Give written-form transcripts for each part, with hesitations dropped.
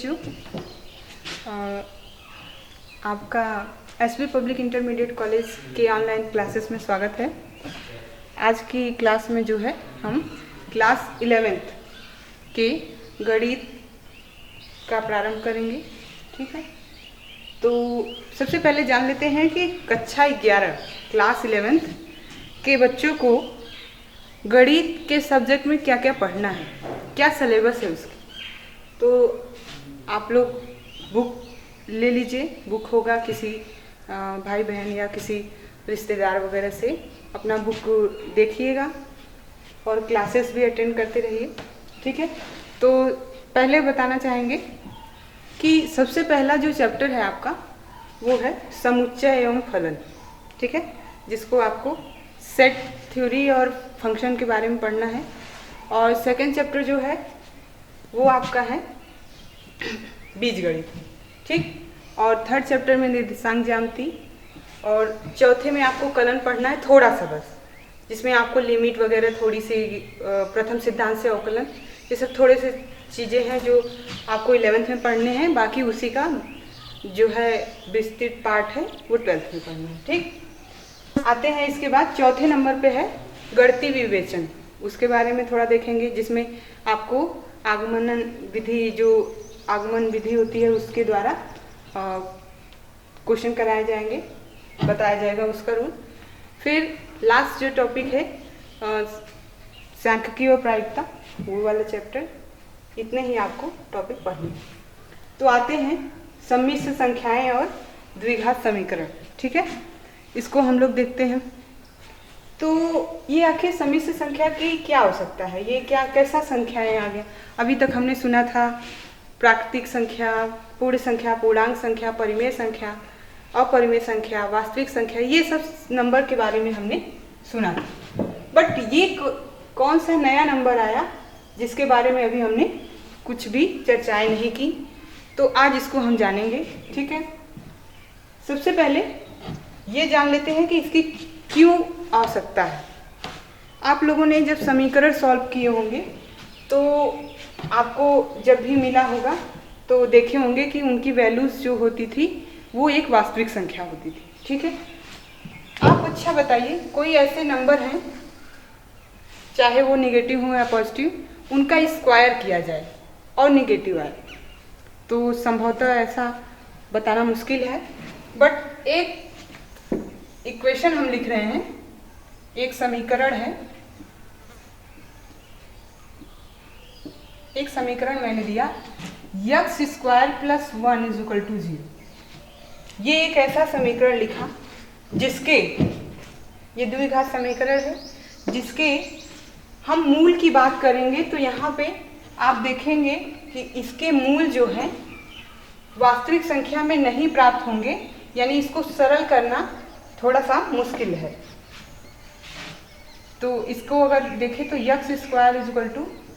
बच्चों, आपका SB public intermediate college के ऑनलाइन क्लासेस में स्वागत है। आज की क्लास में जो है हम क्लास 11th के गणित का प्रारंभ करेंगे। ठीक है, तो सबसे पहले जान लेते हैं कि कक्षा 11 क्लास 11th के बच्चों को गणित के सब्जेक्ट में क्या क्या पढ़ना है, क्या सिलेबस है उसकी। तो आप लोग बुक ले लीजिए, बुक होगा किसी भाई बहन या किसी रिश्तेदार वगैरह से, अपना बुक देखिएगा और क्लासेस भी अटेंड करते रहिए। ठीक है, तो पहले बताना चाहेंगे कि सबसे पहला जो चैप्टर है आपका वो है समुच्चय एवं फलन। ठीक है, जिसको आपको सेट थ्योरी और फंक्शन के बारे में पढ़ना है। और सेकंड चैप्टर जो है वो आपका है बीजगणित। ठीक, और थर्ड चैप्टर में निर्देशांक ज्यामिति, और चौथे में आपको कलन पढ़ना है थोड़ा सा बस, जिसमें आपको लिमिट वगैरह थोड़ी सी, प्रथम सिद्धांत से अवकलन, ये सब थोड़े से चीज़ें हैं जो आपको 11th में पढ़ने हैं। बाकी उसी का जो है विस्तृत पार्ट है वो 12th में पढ़ना है। ठीक, आते हैं इसके बाद चौथे नंबर पे है गणितीय विवेचन। उसके बारे में थोड़ा देखेंगे, जिसमें आपको आगमन विधि, जो आगमन विधि होती है उसके द्वारा क्वेश्चन कराए जाएंगे, बताया जाएगा उसका रूल। फिर लास्ट जो टॉपिक है सांख्यिकी और प्रायिकता, वो वाला चैप्टर। इतने ही आपको टॉपिक पढ़ने हैं। तो आते हैं सम्मिश्र संख्याएं और द्विघात समीकरण। ठीक है, इसको हम लोग देखते हैं। तो ये आखिर सम्मिश्र संख्या की क्या हो सकता है, ये क्या कैसा संख्याएं आ गया। अभी तक हमने सुना था प्राकृतिक संख्या, पूर्ण संख्या, पूर्णांक संख्या, परिमेय संख्या, अपरिमेय संख्या, वास्तविक संख्या, ये सब नंबर के बारे में हमने सुना था। बट ये कौन सा नया नंबर आया जिसके बारे में अभी हमने कुछ भी चर्चाएं नहीं की, तो आज इसको हम जानेंगे। ठीक है, सबसे पहले ये जान लेते हैं कि इसकी क्यों आवश्यकता है। आप लोगों ने जब समीकरण सॉल्व किए होंगे तो आपको जब भी मिला होगा तो देखे होंगे कि उनकी वैल्यूज जो होती थी वो एक वास्तविक संख्या होती थी। ठीक है, आप अच्छा बताइए, कोई ऐसे नंबर हैं चाहे वो निगेटिव हो या पॉजिटिव, उनका स्क्वायर किया जाए और निगेटिव आए, तो संभवतः ऐसा बताना मुश्किल है। बट एक इक्वेशन हम लिख रहे हैं, एक समीकरण है, एक समीकरण मैंने दिया x² + 1 = 0। ये एक ऐसा समीकरण लिखा जिसके, ये द्विघात समीकरण है, जिसके हम मूल की बात करेंगे तो यहाँ पे आप देखेंगे कि इसके मूल जो हैं वास्तविक संख्या में नहीं प्राप्त होंगे, यानी इसको सरल करना थोड़ा सा मुश्किल है। तो इसको अगर देखें तो x² =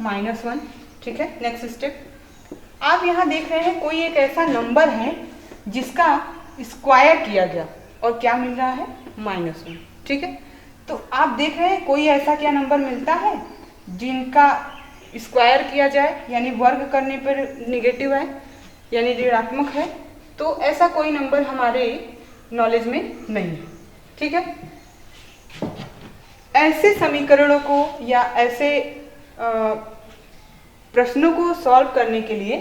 -1। ठीक है, नेक्स्ट स्टेप, आप यहाँ देख रहे हैं कोई एक ऐसा नंबर है जिसका स्क्वायर किया गया और क्या मिल रहा है, -1। ठीक है, तो आप देख रहे हैं कोई ऐसा क्या नंबर मिलता है जिनका स्क्वायर किया जाए, यानी वर्ग करने पर निगेटिव है यानी ऋणात्मक है। तो ऐसा कोई नंबर हमारे नॉलेज में नहीं है। ठीक है, ऐसे समीकरणों को या ऐसे प्रश्नों को सॉल्व करने के लिए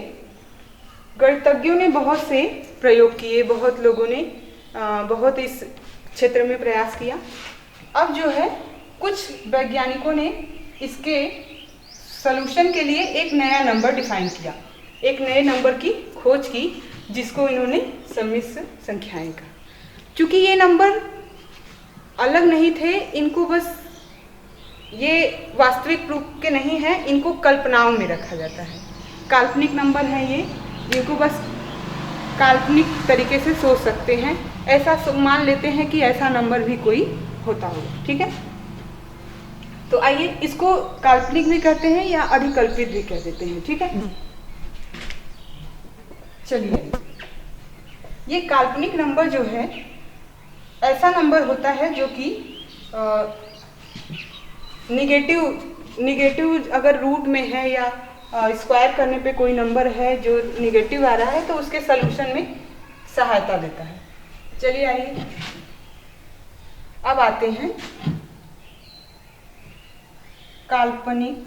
गणितज्ञों ने बहुत से प्रयोग किए, बहुत लोगों ने बहुत इस क्षेत्र में प्रयास किया। अब जो है कुछ वैज्ञानिकों ने इसके सॉल्यूशन के लिए एक नया नंबर डिफाइन किया, एक नए नंबर की खोज की, जिसको इन्होंने सम्मिश्र संख्याएं कहा। चूंकि ये नंबर अलग नहीं थे, इनको बस, ये वास्तविक रूप के नहीं हैं, इनको कल्पनाओं में रखा जाता है, काल्पनिक नंबर हैं ये, इनको बस काल्पनिक तरीके से सोच सकते हैं, ऐसा मान लेते हैं कि ऐसा नंबर भी कोई होता होगा। ठीक है, तो आइए इसको काल्पनिक भी कहते हैं या अधिकल्पित भी कह देते हैं। ठीक है, चलिए, ये काल्पनिक नंबर जो है ऐसा नंबर होता है जो कि निगेटिव अगर रूट में है या स्क्वायर करने पे कोई नंबर है जो निगेटिव आ रहा है तो उसके सलूशन में सहायता देता है। चलिए आइए अब आते हैं काल्पनिक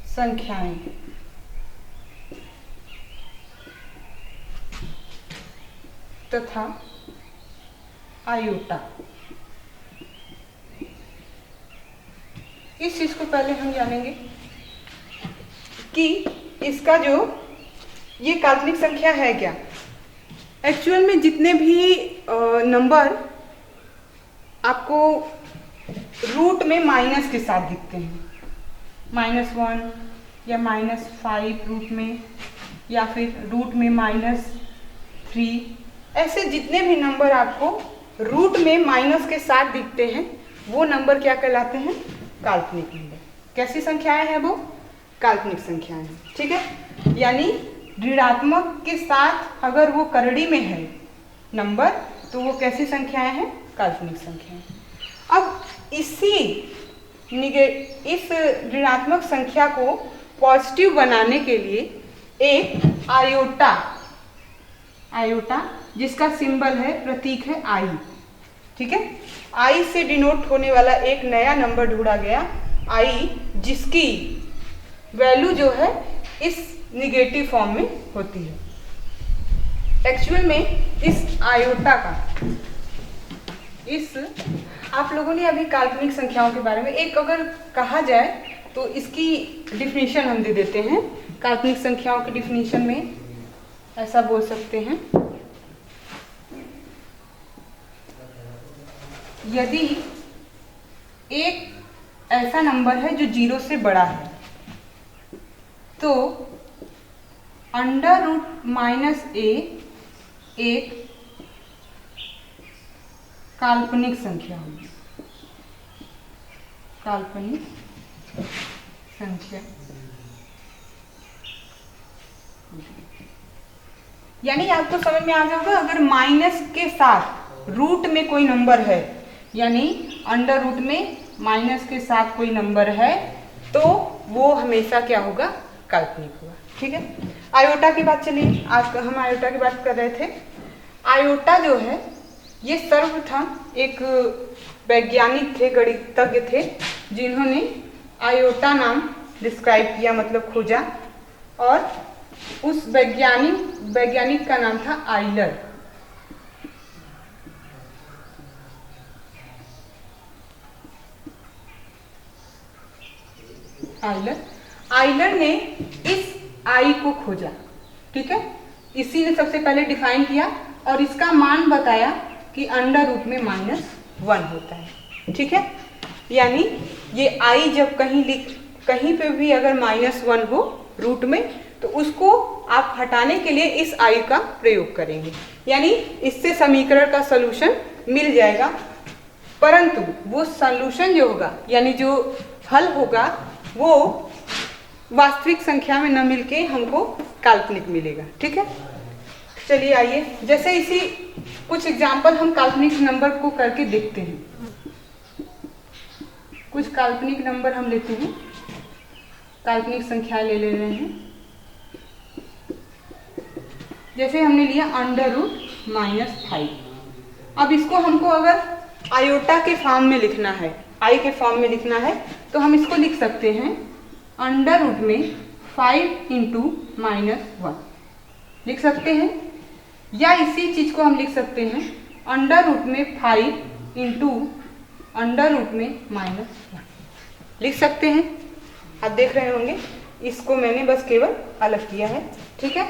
संख्याएं। तथा आयोटा। इस चीज को पहले हम जानेंगे कि इसका जो ये काल्पनिक संख्या है क्या। एक्चुअल में जितने भी नंबर आपको रूट में माइनस के साथ दिखते हैं, -1 या -5 रूट में, या फिर रूट में -3, ऐसे जितने भी नंबर आपको रूट में माइनस के साथ दिखते हैं वो नंबर क्या कहलाते हैं? काल्पनिक नंबर। कैसी संख्याएं हैं वो? काल्पनिक संख्याएं हैं। ठीक है, यानी ऋणात्मक के साथ अगर वो करड़ी में है नंबर तो वो कैसी संख्याएं हैं? काल्पनिक संख्याएं। अब इस ऋणात्मक संख्या को पॉजिटिव बनाने के लिए एक आयोटा जिसका सिंबल है, प्रतीक है आई। ठीक है, आई से डिनोट होने वाला एक नया नंबर ढूंढा गया, आई, जिसकी वैल्यू जो है इस निगेटिव फॉर्म में होती है। एक्चुअल में इस आयोटा का, आप लोगों ने अभी काल्पनिक संख्याओं के बारे में एक अगर कहा जाए तो इसकी डिफिनीशन हम दे देते हैं। काल्पनिक संख्याओं की डिफिनीशन में ऐसा बोल सकते हैं, यदि एक ऐसा नंबर है जो 0 से बड़ा है तो √-a एक काल्पनिक संख्या होगी। काल्पनिक संख्या यानी आपको समझ में आ जाएगा, अगर माइनस के साथ रूट में कोई नंबर है, यानी अंडर रूट में माइनस के साथ कोई नंबर है तो वो हमेशा क्या होगा? काल्पनिक होगा। ठीक है, आयोटा की बात चलिए, आज हम आयोटा की बात कर रहे थे। आयोटा जो है ये सर्वप्रथम एक वैज्ञानिक थे, गणितज्ञ थे, जिन्होंने आयोटा नाम डिस्क्राइब किया, मतलब खोजा, और उस वैज्ञानिक का नाम था आइलर। आइलर ने इस आई को खोजा। ठीक है, इसी ने सबसे पहले डिफाइन किया और इसका मान बताया कि अंडर रूट में -1 होता है। ठीक है, यानी ये आई जब कहीं पे भी अगर -1 हो रूट में तो उसको आप हटाने के लिए इस आई का प्रयोग करेंगे, यानी इससे समीकरण का सलूशन मिल जाएगा। परंतु वो सलूशन जो होगा, यानी जो हल होगा, वो वास्तविक संख्या में न मिलके हमको काल्पनिक मिलेगा। ठीक है, चलिए आइए, जैसे इसी कुछ एग्जाम्पल हम काल्पनिक नंबर को करके देखते हैं। कुछ काल्पनिक नंबर हम लेते हैं, काल्पनिक संख्या ले रहे हैं। जैसे हमने लिया √-5। अब इसको हमको अगर आयोटा के फॉर्म में लिखना है, आई के फॉर्म में लिखना है, तो हम इसको लिख सकते हैं अंडर रूट में 5 × -1 लिख सकते हैं, या इसी चीज को हम लिख सकते हैं अंडर रूट में 5 × अंडर रूट में -1 लिख सकते हैं। आप देख रहे होंगे, इसको मैंने बस केवल अलग किया है। ठीक है,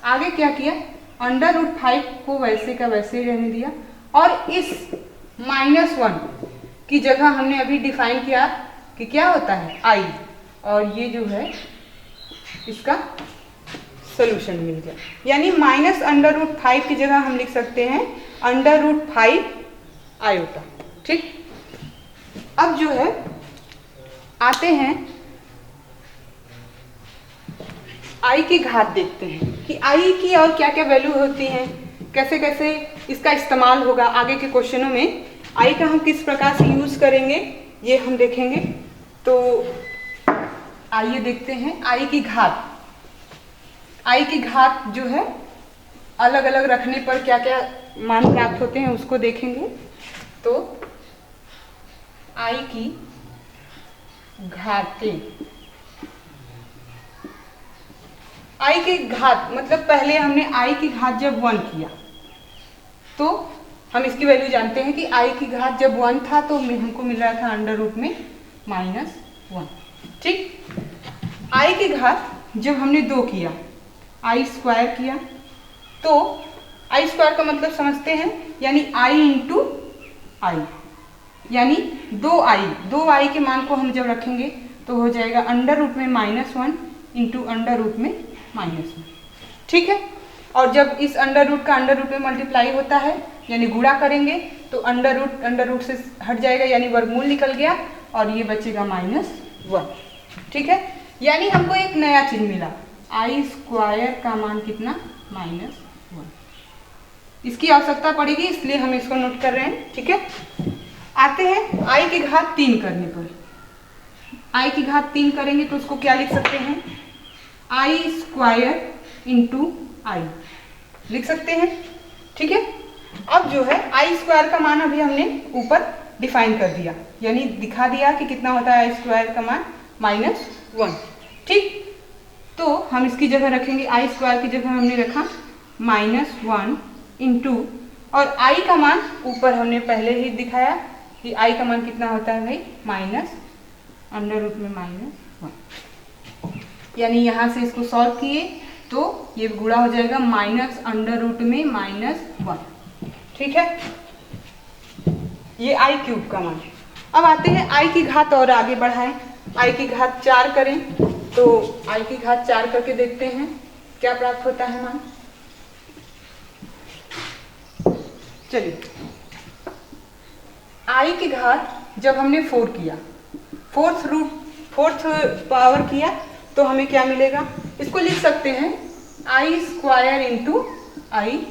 आगे क्या किया, अंडर रूट 5 को वैसे का वैसे ही रहने दिया, और इस -1 की जगह हमने अभी डिफाइन किया कि क्या होता है? आई, और ये जो है इसका सॉल्यूशन मिल गया, यानी -√5 की जगह हम लिख सकते हैं √5 आयोटा। ठीक, अब जो है आते हैं आई की घात देखते हैं कि आई की और क्या क्या वैल्यू होती हैं, कैसे कैसे इसका इस्तेमाल होगा आगे के क्वेश्चनों में। आई का हम किस प्रकार से यूज करेंगे ये हम देखेंगे। तो आइए देखते हैं आई की घात। आई की घात जो है अलग अलग रखने पर क्या क्या मान प्राप्त होते हैं उसको देखेंगे। तो आई की घातें, आई की घात मतलब पहले हमने आई की घात जब 1 किया तो हम इसकी वैल्यू जानते हैं कि आई की घात जब 1 था तो हमको मिल रहा था अंडर रूट में -1। ठीक। आई की घात जब हमने 2 किया, आई स्क्वायर किया, तो आई स्क्वायर का मतलब समझते हैं, यानी आई इंटू आई, यानी 2i के मान को हम जब रखेंगे तो हो जाएगा अंडर रूट में -1 इंटू अंडर रूट में -1। ठीक है। और जब इस अंडर रूट का अंडर रूट में मल्टीप्लाई होता है यानी गुणा करेंगे तो अंडर रूट से हट जाएगा यानी वर्गमूल निकल गया और ये बचेगा -1। ठीक है। यानी हमको एक नया चीज मिला, आई स्क्वायर का मान कितना, -1। इसकी आवश्यकता पड़ेगी इसलिए हम इसको नोट कर रहे हैं। ठीक है। आते हैं आई की घात 3 करने पर। आई की घात 3 करेंगे तो उसको क्या लिख सकते हैं, आई स्क्वायर इंटू आई लिख सकते हैं। ठीक है। अब जो है आई स्क्वायर का मान अभी हमने ऊपर डिफाइन कर दिया, यानी दिखा दिया कि कितना होता है आई स्क्वायर का मान -1। ठीक। तो हम इसकी जगह रखेंगे, आई स्क्वायर की जगह हमने रखा -1 इंटू, और आई का मान ऊपर हमने पहले ही दिखाया कि आई का मान कितना होता है भाई, अंडर रूट में -1। यानी यहाँ से इसको सॉल्व किए तो ये गुणा हो जाएगा अंडर रूट में -1। ठीक है। ये आई क्यूब का मान। अब आते हैं आई की घात और आगे बढ़ाएं, आई की घात 4 करें तो आई की घात 4 करके देखते हैं क्या प्राप्त होता है मान। चलिए, आई की घात जब हमने 4 किया, फोर्थ पावर किया तो हमें क्या मिलेगा, इसको लिख सकते हैं आई स्क्वायर इंटू आई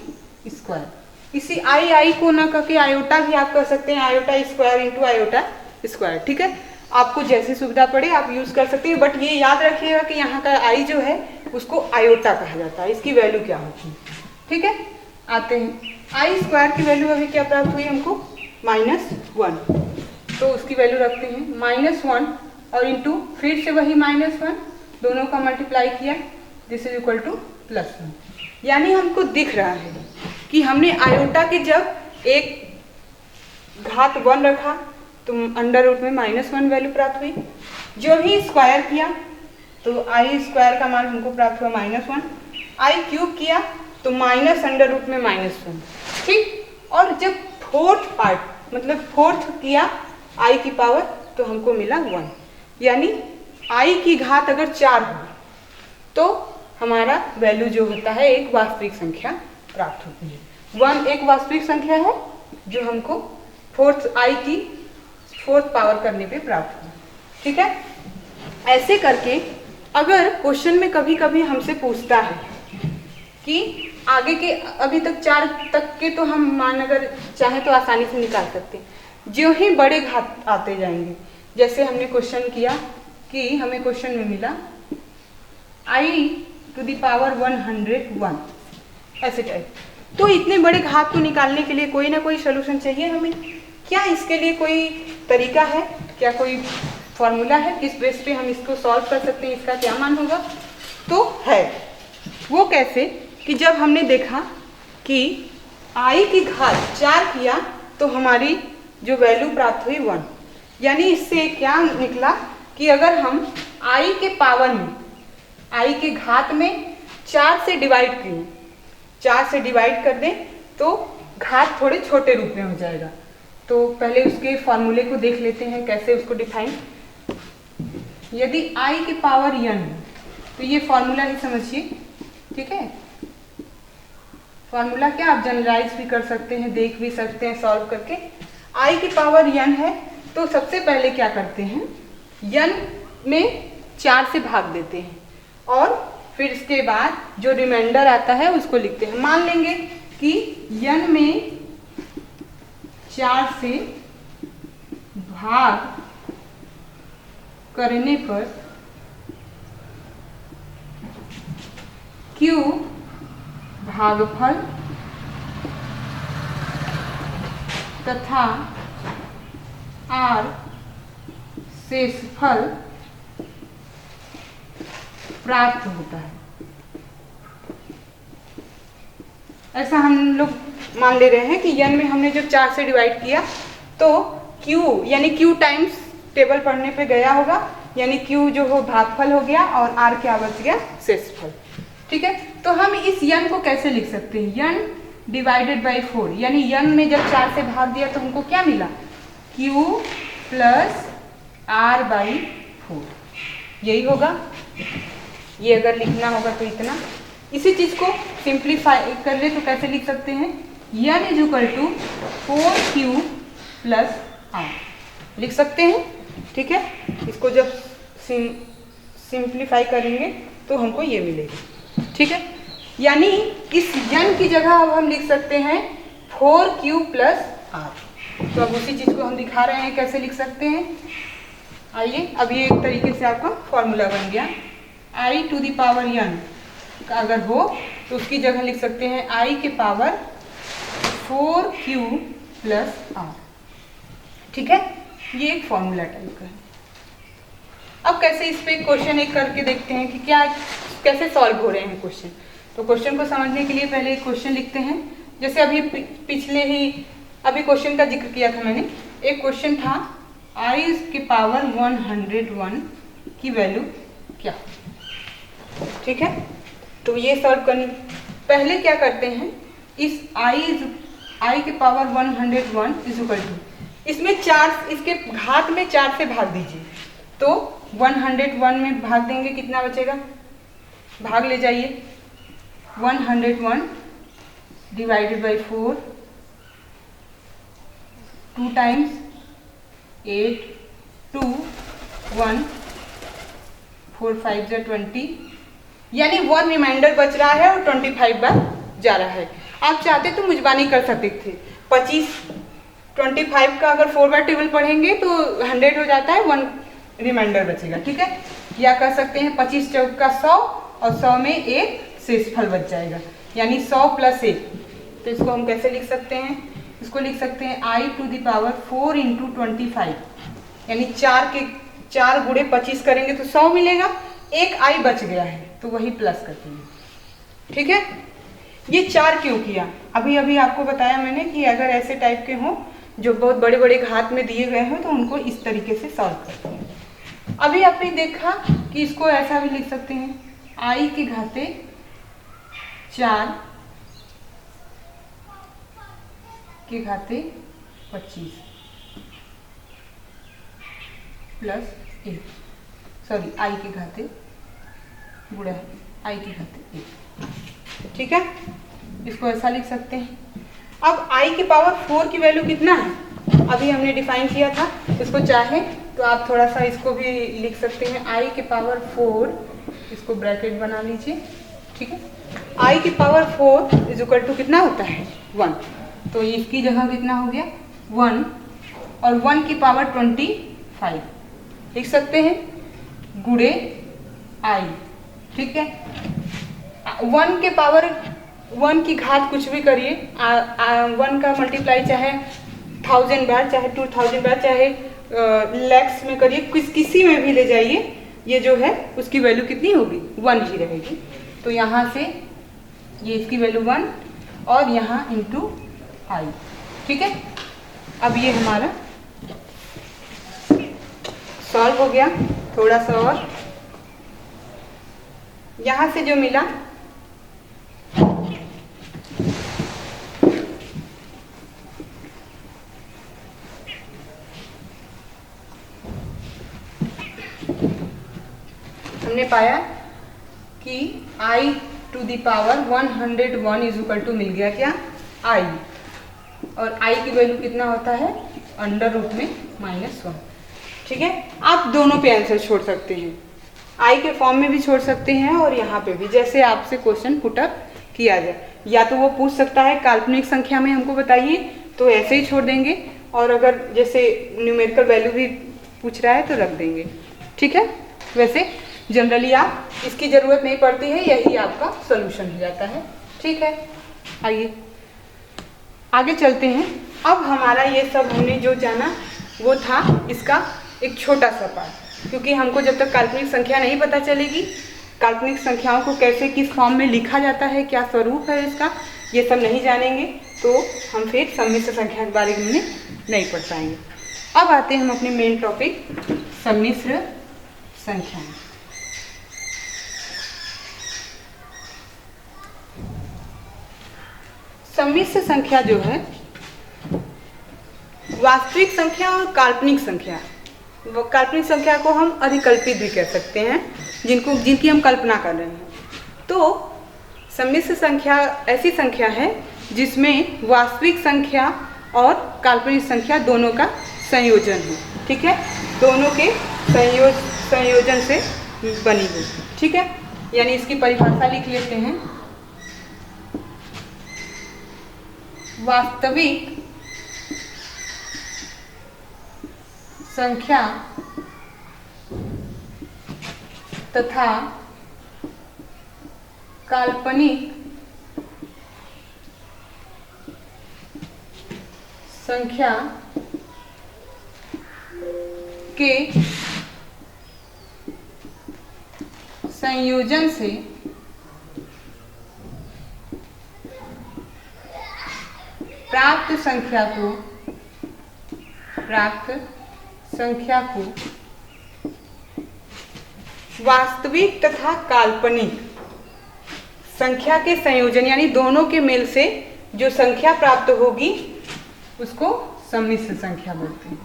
स्क्वायर। इसी आई को ना करके आयोटा भी आप कर सकते हैं, iota square into iota square. ठीक है। आपको जैसी सुविधा पड़े आप यूज कर सकते हैं, बट ये याद रखिएगा कि यहाँ का आई जो है उसको आयोटा कहा जाता है, इसकी वैल्यू क्या होती है। ठीक है। आते हैं आई स्क्वायर की वैल्यू अभी क्या प्राप्त हुई हमको, -1, तो उसकी वैल्यू रखते हैं -1 और इंटू फिर से वही -1, दोनों का मल्टीप्लाई किया, दिस इज इक्वल टू +1। यानी हमको दिख रहा है कि हमने आयोटा के जब एक घात 1 रखा तो अंडर रूट में -1 वैल्यू प्राप्त हुई, जो ही स्क्वायर किया तो आई स्क्वायर का मान हमको प्राप्त हुआ -1, आई क्यूब किया तो अंडर रूट में -1। ठीक। और जब फोर्थ पार्ट मतलब फोर्थ किया आई की पावर तो हमको मिला 1, यानी आई की घात अगर 4 हो तो हमारा वैल्यू जो होता है एक वास्तविक संख्या प्राप्त होती है। 1 एक वास्तविक संख्या है जो हमको आई की फोर्थ पावर करने पे प्राप्त हुआ। ठीक है। ऐसे करके अगर क्वेश्चन में कभी कभी हमसे पूछता है कि आगे के अभी तक 4 तक के तो हम मान अगर चाहे तो आसानी से निकाल सकते हैं, जो ही बड़े घात आते जाएंगे, जैसे हमने क्वेश्चन किया कि हमें क्वेश्चन में मिला i⁻101 ऐसे टाइप, तो इतने बड़े घात को निकालने के लिए कोई ना कोई सोल्यूशन चाहिए हमें। क्या इसके लिए कोई तरीका है, क्या कोई फॉर्मूला है, किस बेस पे हम इसको सॉल्व कर सकते हैं, इसका क्या मान होगा? तो है वो कैसे कि जब हमने देखा कि आई की घात 4 किया तो हमारी जो वैल्यू प्राप्त हुई 1, यानी इससे क्या निकला कि अगर हम आई के पावर में आई के घात में 4 से डिवाइड करें, 4 से डिवाइड कर दें तो घात थोड़े छोटे रूप में हो जाएगा। तो पहले उसके फॉर्मूले को देख लेते हैं कैसे उसको डिफाइन। यदि आई की पावर n है तो ये फॉर्मूला ही समझिए। ठीक है। फॉर्मूला क्या आप जनरलाइज भी कर सकते हैं, देख भी सकते हैं सॉल्व करके। आई की पावर n है तो सबसे पहले क्या करते हैं, n में 4 से भाग देते हैं और फिर इसके बाद जो रिमाइंडर आता है उसको लिखते हैं। मान लेंगे कि n में 4 से भाग करने पर Q भागफल तथा R शेषफल प्राप्त होता है। ऐसा हम लोग मान ले रहे हैं कि n में हमने जब 4 से डिवाइड किया तो Q यानी Q टाइम्स टेबल पढ़ने पे गया होगा, यानी Q जो हो भागफल हो गया और R क्या बच गया, शेषफल। ठीक है, तो हम इस n को कैसे लिख सकते हैं, n डिवाइडेड बाई 4, यानी n में जब 4 से भाग दिया तो हमको क्या मिला, Q प्लस R बाई 4, यही होगा। ये अगर लिखना होगा तो इतना, इसी चीज को सिंप्लीफाई कर ले तो कैसे लिख सकते हैं, n is equal to 4Q plus R लिख सकते हैं। ठीक है, इसको जब सिंप्लीफाई करेंगे तो हमको ये मिलेगा। ठीक है, यानी इस n की जगह अब हम लिख सकते हैं 4Q प्लस R। तो अब उसी चीज को हम दिखा रहे हैं कैसे लिख सकते हैं। आइए, अब ये एक तरीके से आपका फॉर्मूला बन गया। I to the power n अगर हो तो उसकी जगह लिख सकते हैं I के पावर 4Q प्लस R। ठीक है, ये एक फॉर्मूला टाइप का है। अब कैसे इस पे क्वेश्चन एक करके देखते हैं कि क्या कैसे सॉल्व हो रहे हैं क्वेश्चन। तो क्वेश्चन को समझने के लिए पहले एक क्वेश्चन लिखते हैं। जैसे अभी पिछले ही अभी क्वेश्चन का जिक्र किया था मैंने, एक क्वेश्चन था I के पावर 101 की वैल्यू क्या। ठीक है, तो ये सॉल्व करने पहले क्या करते हैं, इस I के पावर 101 इज इक्वल टू, इसमें 4, इसके घात में 4 से भाग दीजिए तो 101 में भाग देंगे कितना बचेगा, भाग ले जाइए, 101 डिवाइडेड बाई 4, 2 टाइम्स 8, 2, 1, 4, 5 जा 20, यानी 1 रिमाइंडर बच रहा है और 25 बार जा रहा है। आप चाहते तो मुजबानी कर सकते थे, 25 का अगर 4 बार टेबल पढ़ेंगे तो 100 हो जाता है, 1 रिमाइंडर बचेगा। ठीक है, या कर सकते हैं 25 चौक का 100 और 100 में एक शेषफल बच जाएगा, यानी 100 प्लस 1। तो इसको हम कैसे लिख सकते हैं, इसको लिख सकते हैं I to the power 4 into 25, यानी 4 गुणे 25 करेंगे तो 100 मिलेगा, एक I बच गया है तो वही प्लस करते हैं। ठीक है, ये 4 क्यों किया, अभी आपको बताया मैंने कि अगर ऐसे टाइप के हों जो बहुत बड़े बड़े घात में दिए गए हैं तो उनको इस तरीके से सॉल्व करते हैं। अभी आपने देखा कि इसको ऐसा भी लिख सकते हैं, I के घाते 4 के घाते 25 प्लस 1, सॉरी I के घाते गुणा I के घाते 1। ठीक है, इसको ऐसा लिख सकते हैं। अब I के पावर 4 की वैल्यू कितना है, अभी हमने डिफाइन किया था, इसको चाहे तो आप थोड़ा सा इसको भी लिख सकते हैं, I के पावर 4, इसको ब्रैकेट बना लीजिए। ठीक है, I के पावर 4 इज इक्वल टू कितना होता है 1, तो इसकी जगह कितना हो गया 1, और 1 की पावर 25 लिख सकते हैं गुणे I। ठीक है, 1 के पावर 1 की घात कुछ भी करिए, 1 का मल्टीप्लाई चाहे 1000 बार, चाहे 2000 बार, चाहे लैक्स में करिए, किसी में भी ले जाइए, ये जो है उसकी वैल्यू कितनी होगी 1 ही रहेगी। तो यहाँ से ये इसकी वैल्यू 1 और यहाँ इंटू I। ठीक है, अब ये हमारा सॉल्व हो गया। थोड़ा सा और यहाँ से जो मिला हमने पाया कि I to the power 101 is equal to मिल गया क्या I, और I की वैल्यू कितना होता है अंडर रूट में -1। ठीक है, आप दोनों पे आंसर छोड़ सकते हैं, I के फॉर्म में भी छोड़ सकते हैं और यहाँ पे भी, जैसे आपसे क्वेश्चन पुटअप किया जाए। या तो वो पूछ सकता है काल्पनिक संख्या में हमको बताइए, तो ऐसे ही छोड़ देंगे, और अगर जैसे न्यूमेरिकल वैल्यू भी पूछ रहा है तो रख देंगे। ठीक है। वैसे जनरली आप इसकी ज़रूरत नहीं पड़ती है, यही आपका सॉल्यूशन हो जाता है। ठीक है, आइए आगे चलते हैं। अब हमारा ये सब हमने जो जाना वो था इसका एक छोटा सा पार्ट, क्योंकि हमको जब तक काल्पनिक संख्या नहीं पता चलेगी, काल्पनिक संख्याओं को कैसे किस फॉर्म में लिखा जाता है, क्या स्वरूप है इसका, ये सब नहीं जानेंगे तो हम फिर सम्मिश्र संख्या के बारे में नहीं पढ़ पाएंगे। अब आते हैं हम अपने मेन टॉपिक सम्मिश्र संख्याएं। सम्मिश्र संख्या जो है वास्तविक संख्या और काल्पनिक संख्या, काल्पनिक संख्या को हम अधिकल्पित भी कह सकते हैं, जिनकी हम कल्पना कर रहे हैं। तो सम्मिश्र संख्या ऐसी संख्या है जिसमें वास्तविक संख्या और काल्पनिक संख्या दोनों का संयोजन है। ठीक है, दोनों के संयोजन से बनी हुई। ठीक है, यानी इसकी परिभाषा लिख लेते हैं। वास्तविक संख्या तथा काल्पनिक संख्या के संयोजन से प्राप्त संख्या को वास्तविक तथा काल्पनिक संख्या के संयोजन यानी दोनों के मेल से जो संख्या प्राप्त होगी उसको सम्मिश्र संख्या बोलते हैं।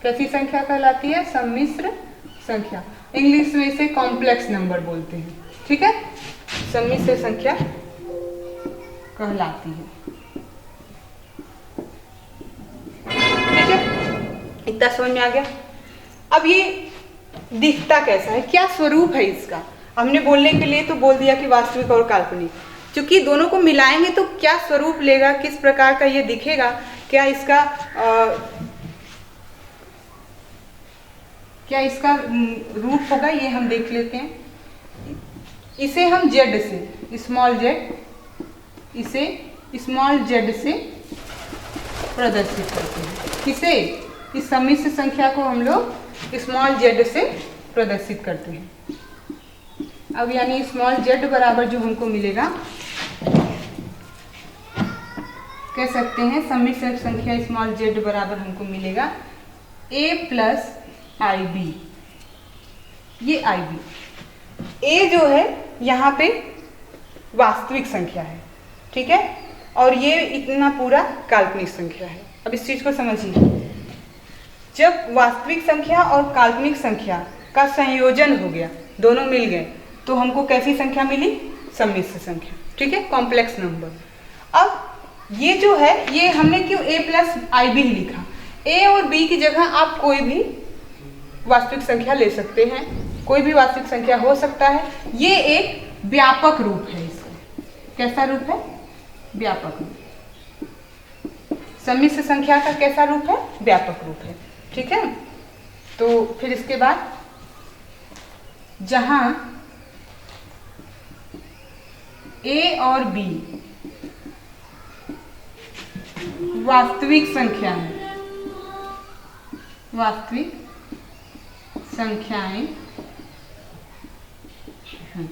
कैसी संख्या कहलाती है? सम्मिश्र संख्या। इंग्लिश में इसे कॉम्प्लेक्स नंबर बोलते हैं। ठीक है, सम्मिश्र संख्या कहलाती है। ठीक है, इतना समझ में आ गया। अब ये दिखता कैसा है, क्या स्वरूप है इसका? हमने बोलने के लिए तो बोल दिया कि वास्तविक और काल्पनिक, क्योंकि दोनों को मिलाएंगे तो क्या स्वरूप लेगा, किस प्रकार का ये दिखेगा, क्या इसका रूप होगा, ये हम देख लेते हैं। इसे हम जेड से, स्मॉल जेड, इसे स्मॉल जेड से प्रदर्शित करते हैं। किसे? इस सम्मिश्र संख्या को हम लोग स्मॉल जेड से प्रदर्शित करते हैं। अब यानी स्मॉल जेड बराबर जो हमको मिलेगा, कह सकते हैं सम्मिश्र संख्या स्मॉल जेड बराबर हमको मिलेगा a प्लस आई बी। ये आई बी, ए जो है यहाँ पे वास्तविक संख्या है। ठीक है, और ये इतना पूरा काल्पनिक संख्या है। अब इस चीज को समझिए, जब वास्तविक संख्या और काल्पनिक संख्या का संयोजन हो गया, दोनों मिल गए, तो हमको कैसी संख्या मिली? सम्मिश्र संख्या। ठीक है, कॉम्प्लेक्स नंबर। अब ये जो है, ये हमने क्यों a प्लस आई बी लिखा? a और b की जगह आप कोई भी वास्तविक संख्या ले सकते हैं, कोई भी वास्तविक संख्या हो सकता है। ये एक व्यापक रूप है इसका। कैसा रूप है? व्यापक रूप। सम्मिश्र संख्या का कैसा रूप है? व्यापक रूप है। ठीक है, तो फिर इसके बाद जहां a और b वास्तविक संख्या है, वास्तविक संख्याएं हैं।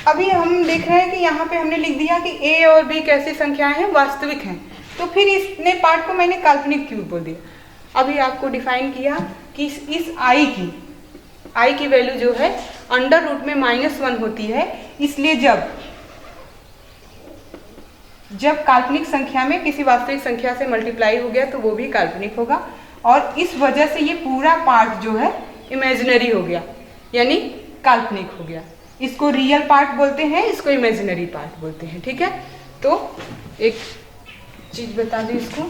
अभी हम देख रहे हैं कि यहाँ पे हमने लिख दिया कि a और b कैसी संख्याएं हैं? वास्तविक हैं। तो फिर इसने पार्ट को मैंने काल्पनिक क्यों बोल दिया? अभी आपको डिफाइन किया कि इस i की वैल्यू जो है अंडर रूट में -1 होती है, इसलिए जब काल्पनिक संख्या में किसी वास्तविक संख्या से मल्टीप्लाई हो गया तो वो भी काल्पनिक होगा, और इस वजह से ये पूरा पार्ट जो है इमेजिनरी हो गया, यानी काल्पनिक हो गया। इसको रियल पार्ट बोलते हैं, इसको इमेजिनरी पार्ट बोलते हैं। ठीक है, तो एक चीज बता दूं इसको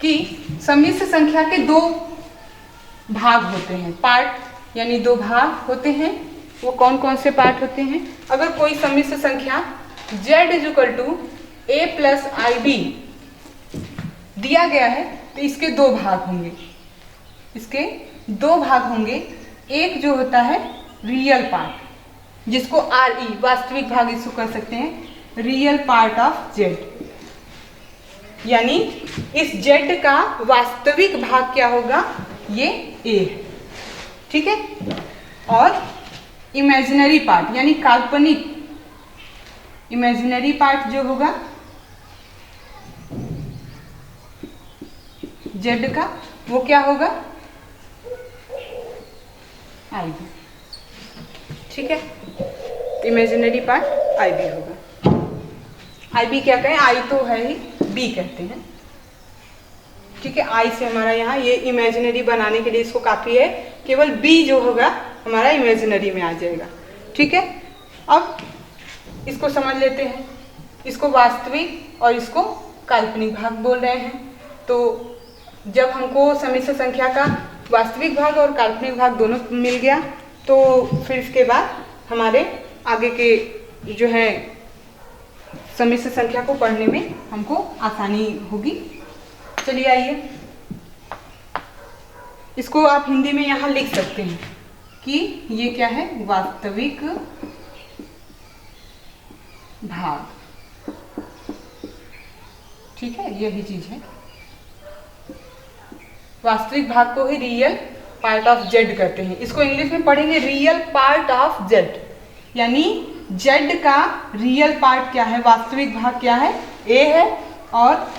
कि सम्मिश्र संख्या के दो भाग होते हैं, पार्ट यानी दो भाग होते हैं। वो कौन कौन से पार्ट होते हैं? अगर कोई सम्मिश्र संख्या z = a plus i b दिया गया है तो इसके दो भाग होंगे, इसके दो भाग होंगे। एक जो होता है रियल पार्ट, जिसको RE वास्तविक भाग इसको कह सकते हैं, रियल पार्ट ऑफ Z, यानी इस Z का वास्तविक भाग क्या होगा, ये A है, ठीक है। और इमेजिनरी पार्ट यानी काल्पनिक इमेजिनरी पार्ट जो होगा Z का, वो क्या होगा, IB, ठीक है। इमेजिनरी पार्ट IB होगा। IB क्या कहें, I तो है ही, B कहते हैं, ठीक है। I से हमारा यहाँ ये इमेजिनरी बनाने के लिए इसको काफी है, केवल B जो होगा हमारा इमेजिनरी में आ जाएगा, ठीक है। अब इसको समझ लेते हैं, इसको वास्तविक और इसको काल्पनिक भाग बोल रहे हैं। तो जब हमको सम्मिश्र संख्या का वास्तविक भाग और काल्पनिक भाग दोनों मिल गया, तो फिर इसके बाद हमारे आगे के जो है सम्मिश्र संख्या को पढ़ने में हमको आसानी होगी। चलिए आइए, इसको आप हिंदी में यहाँ लिख सकते हैं कि ये क्या है, वास्तविक भाग, ठीक है, यही चीज है। वास्तविक भाग को ही रियल पार्ट ऑफ Z कहते हैं। इसको इंग्लिश में पढ़ेंगे रियल पार्ट ऑफ Z, यानी Z का रियल पार्ट क्या है, वास्तविक भाग क्या है, A है, और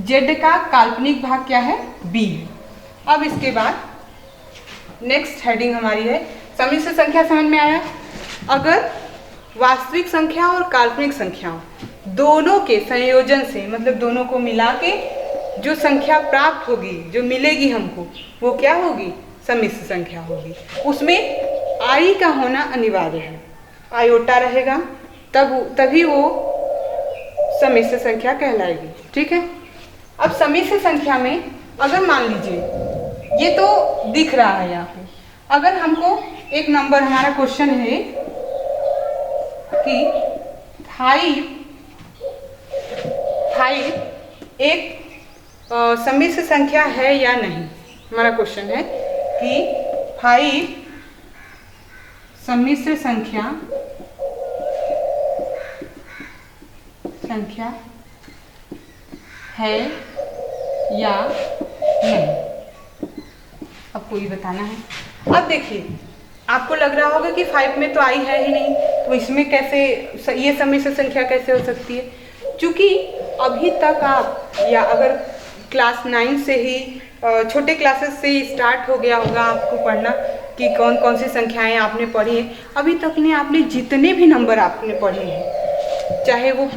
Z का काल्पनिक भाग क्या है, B है। अब इसके बाद नेक्स्ट हेडिंग हमारी है सम्मिश्र संख्या। समझ में आया? अगर वास्तविक संख्या और काल्पनिक संख्याओं दोनों के संयोजन से, मतलब दोनों को मिला के जो संख्या प्राप्त होगी, जो मिलेगी हमको, वो क्या होगी, सम्मिश्र संख्या होगी। उसमें I का होना अनिवार्य है, आयोटा रहेगा, तभी वो सम्मिश्र संख्या कहलाएगी, ठीक है। अब सम्मिश्र संख्या में अगर मान लीजिए ये तो दिख रहा है यहाँ पे, अगर हमको एक नंबर, हमारा क्वेश्चन है कि 5 एक सम्मिश्र संख्या है या नहीं। हमारा क्वेश्चन है कि 5 सम्मिश्र संख्या है या नहीं, आपको ये बताना है। अब देखिए, आपको लग रहा होगा कि 5 में तो I है ही नहीं, तो इसमें कैसे ये सम्मिश्र संख्या कैसे हो सकती है। क्योंकि अभी तक आप, या अगर क्लास 9 से ही, छोटे क्लासेस से ही स्टार्ट हो गया होगा आपको पढ़ना कि कौन कौन सी संख्याएं आपने पढ़ी हैं, अभी तक ने आपने जितने भी नंबर आपने पढ़े हैं, चाहे वो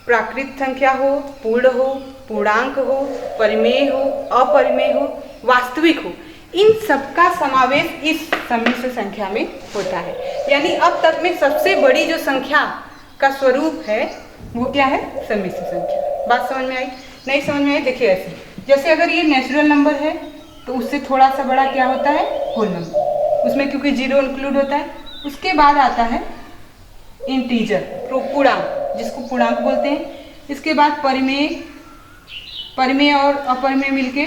प्राकृत संख्या हो, पूर्ण हो, पूर्णांक हो, परिमेय हो, अपरिमेय हो, वास्तविक हो, इन सबका समावेश इस सम्मिश्र संख्या में होता है। यानी अब तक में सबसे बड़ी जो संख्या का स्वरूप है वो क्या है, सम्मिश्र संख्या। बात समझ में आई? नहीं समझ में आई? देखिए ऐसे, जैसे अगर ये नेचुरल नंबर है तो उससे थोड़ा सा बड़ा क्या होता है, होल नंबर, उसमें क्योंकि 0 इंक्लूड होता है। उसके बाद आता है इंटीजर, पूर्णांक, जिसको पूर्णांक बोलते हैं। इसके बाद परिमेय और अपरिमेय मिलके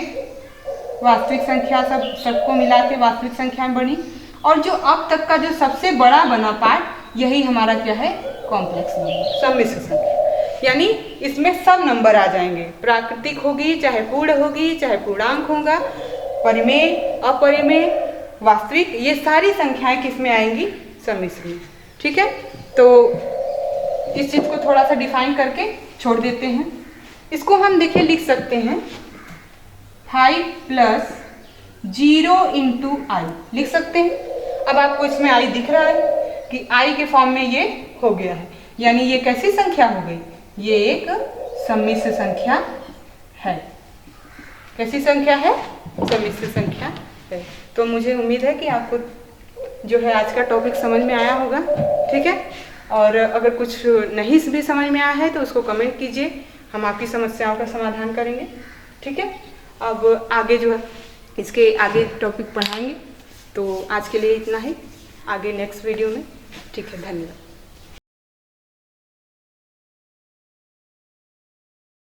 वास्तविक संख्या, सबको मिला के वास्तविक संख्या में बनी। और जो अब तक का जो सबसे बड़ा बना पार्ट, यही हमारा क्या है, कॉम्प्लेक्स नंबर, सम्मिश्र संख्या। यानी इसमें सब नंबर आ जाएंगे, प्राकृतिक होगी, चाहे पूर्ण होगी, चाहे पूर्णांक होगा, परिमेय, अपरिमेय, वास्तविक, ये सारी संख्याएं किसमें आएंगी, सम्मिश्र में, ठीक है। तो इस चीज को थोड़ा सा डिफाइन करके छोड़ देते हैं। इसको हम देखिए लिख सकते हैं 5 + 0 × I लिख सकते हैं। अब आपको इसमें I दिख रहा है कि I के फॉर्म में ये हो गया है, यानी ये कैसी संख्या हो गई, ये एक सम्मिश्र संख्या है। कैसी संख्या है, सम्मिश्र संख्या है। तो मुझे उम्मीद है कि आपको जो है आज का टॉपिक समझ में आया होगा, ठीक है। और अगर कुछ नहीं भी समझ में आया है तो उसको कमेंट कीजिए, हम आपकी समस्याओं का समाधान करेंगे, ठीक है। अब आगे जो है इसके आगे टॉपिक पढ़ाएंगे। तो आज के लिए इतना ही, आगे नेक्स्ट वीडियो में, ठीक है। धन्यवाद।